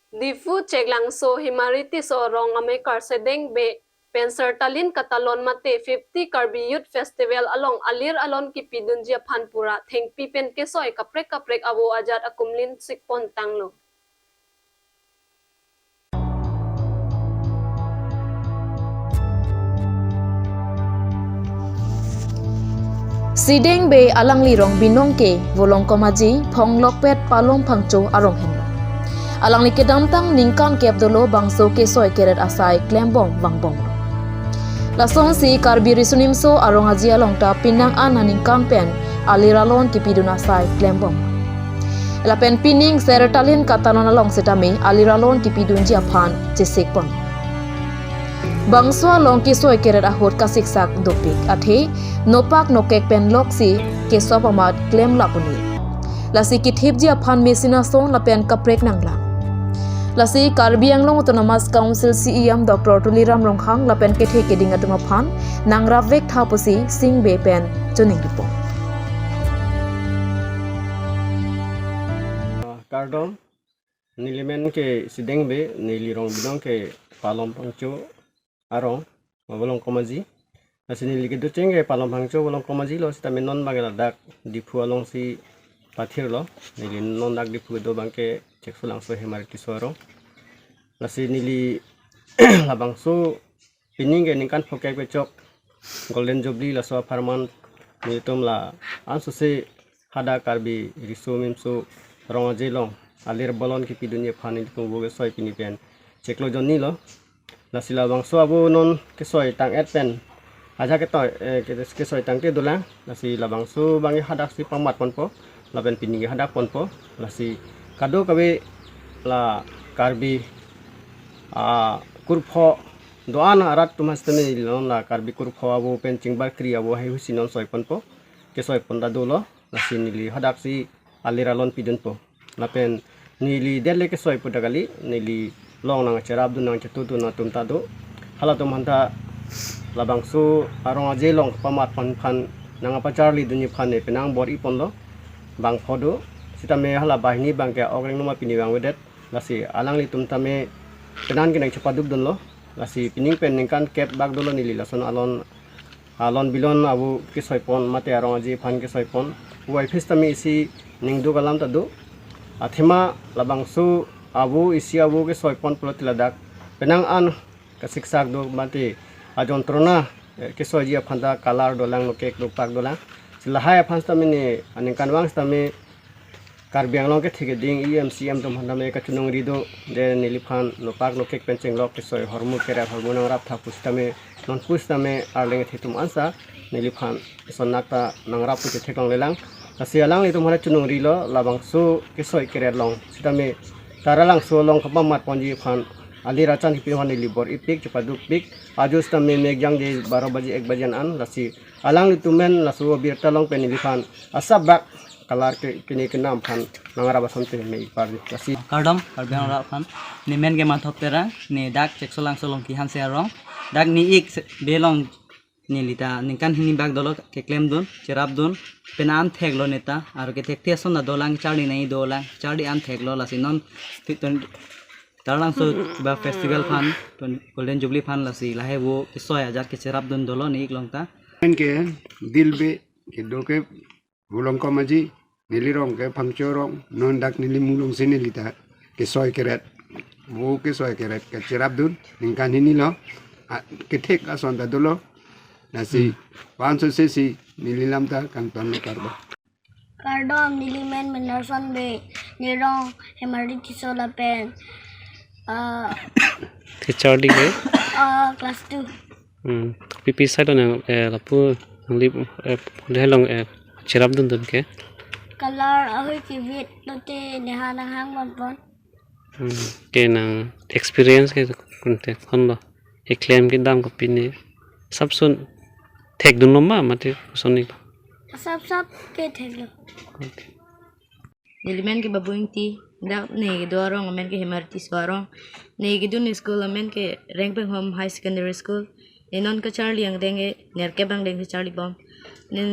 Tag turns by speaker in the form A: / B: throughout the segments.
A: Difu cheklang so himariti so rong ame kar sedeng be penser talin katalon mate 50 karbi youth festival along alir alon ki pidunjia phanpura thengpi pen kesoi kaprek kaprek abo ajat akumlin sikpon tanglo.
B: Sideng be alang lirong binong ke volong komaji phong lokpet palong phangcho arong henlo. Alang li kedamtang ningkan kep dolo bangso ke soy keret asai klembong wangbong. Lasong si karbi risunim so arong aji along ta pinang ana ningkan pen aliralon ki pidun asai klembong. Lapen pining seretalin katalon along setame aliralon ki pidun jiaphan chesekpon. Bangso long ki soy keret ahot kasik sak dopik athe nopak nokek pen loksi ke sopamat klem lapuni. Lasi ki thipji aphan mesina song lapen kaprek nangla. Lasi Karbi Anglong Autonomous Council CEM Dr. Tuliram Ronghang lapen kethe keding atuma phan nangra vek thapusi sing be pen chuning ripo.
C: Kardom nilimen ke sideng be nilirong bidong ke palom pangcho arong walong komaji asini ligidu cenge palom pangcho walong komaji lo sitamen non bagela dak dipu along si pathir lo nili non dak dipu do bangke ceksulang so hemariti suaro nasi nili labang so pining ke ningkan pokek becok golden jubilee la so farman nitum la ansu se hada karbi riso mimso rong jelong alir balon ki pidunya phani ko boge soy pini pen ceklo jonni lo nasi labang so abu non ke soy tang et pen aja ke toy ke soy tang ke dola nasi labang so bangi hadak si pamat ponpo laben pining ke hadak ponpo nasi kado kabe la karbi kurpho doan arat tumas teme lon la karbi kurpho abu pen cingbar kri abu hai husinon soy ponpo ke soy ponda dolo nasi nili hadak si aliralon pidun po lapen nili dele ke soy pudagali nili long nang cerab du nang cetu du na tumta do hala tum hanta labang su arong aje long pamat pan nang apa charli dunyi phane penang bor ipon lo bang phodo sitame hala bahini bang ke ogreng numa pini bang wedet lasi alang li tumta me penan ke nang cepaduk dun lo lasi pining pen ningkan kep bag dolo nili lason alon bilon abu ke soy pon mate arong aje phan ke soy pon wai fistami isi ningdu galam tadu athema labang su abu isi abu ke soy pon plotiladak penang an kasiksak do mate ajon trona ke soy dia phanda kalar dolang no kek do pak dolang silahai phanstami ni aningkan wang stami Karbi Anglong ke thike ding EMCM dum handa me ka chunong rido de niliphan no pak no kek pencheng lok ke soy hormu kera hormu nang rap tha pustame non pustame arleng thitum ansa niliphan sonnakta nang rap ke thekong lelang kasi alang itu mara chunong rilo labang su ke soy kera long sitame taralang so long khapa mat ponji phan ali rachan hi piwan libor ipik cepaduk pik ajus tame megjang de 12 baji 1 bajian an lasi alang itu men lasu birta long pen niliphan asabak kalar ke kini kenam phan nangara basante me ipar kasi
D: Kardom Karbi Anglong phan ni men ge man thoptera ni dak cheksolang solong ki han se arong dak ni ik belong ni lita ningkan hini bag dolo ke klem dun cerap dun penan theglo neta ar ke thek theson na dolang chardi nei dolang chardi an theglo lasi non tarlang so ba festival phan golden jubilee phan lasi lahe wo ke soy ajar ke cerap dun dolo ni ik longta
E: ke dilbe ke doke bulong komaji nilirong ke pangcorong non dak nilimulong sinilita ke soy keret wo ke soy keret ke cerabdun ningkan ini lo ke tek ason da dolo nasi panso sesi nililam ta kang ton kardo
F: Kardom nilimen menerson be nirong hemariti sola pen
G: teacher di ke
F: class 2
G: pipi side na lapu lip lehlong cherap dun dun ke
F: color ahoy kivit lote nehana hang bonpon
G: ke nang experience ke kunte khonlo e claim ke dam ko pini sabsun thek dun lomba mate soni
F: sap ke theglo
H: Nilimen ke babuing ti dak ne dorong men ke hemarti swarong ne gidun school men ke Rengpeng Home High Secondary School enon ka charli ang denge nerke bang denge charli bom nen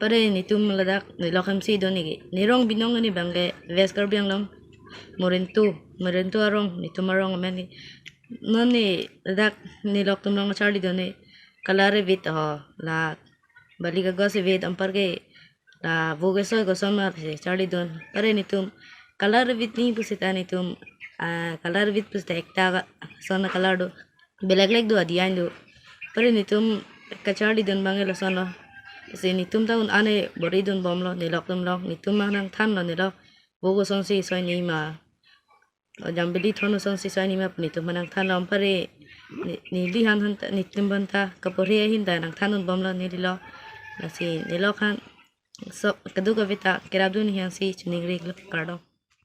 H: pare ni tum ladak ni lokam si doni ni rong binong ni bangge West Karbi Anglong morentu arong ni tumarong amen ni non ni dak ni lok tumrong charli do ni kalare vit la bali ka go se vet ampar ke la voge soy go somar se charli don pare ni tum kalare vit ni pusita ni tum kalare vit pusta ekta sona kalar do belag do adian do pare ni tum ka charli don bangelo sono se ni tum taun ane bori don bomlo ni lok tum lok ni tum mang than lo ni lok vogo son si soy ni ma jambeli thono son si soy ni ma ni tum mang than lo pare ni li han ni tum banta kapore hin da nang thanun bomlo ni lo si ni lo khan so kadu ka vita kerabdu ni han si chunigri kardong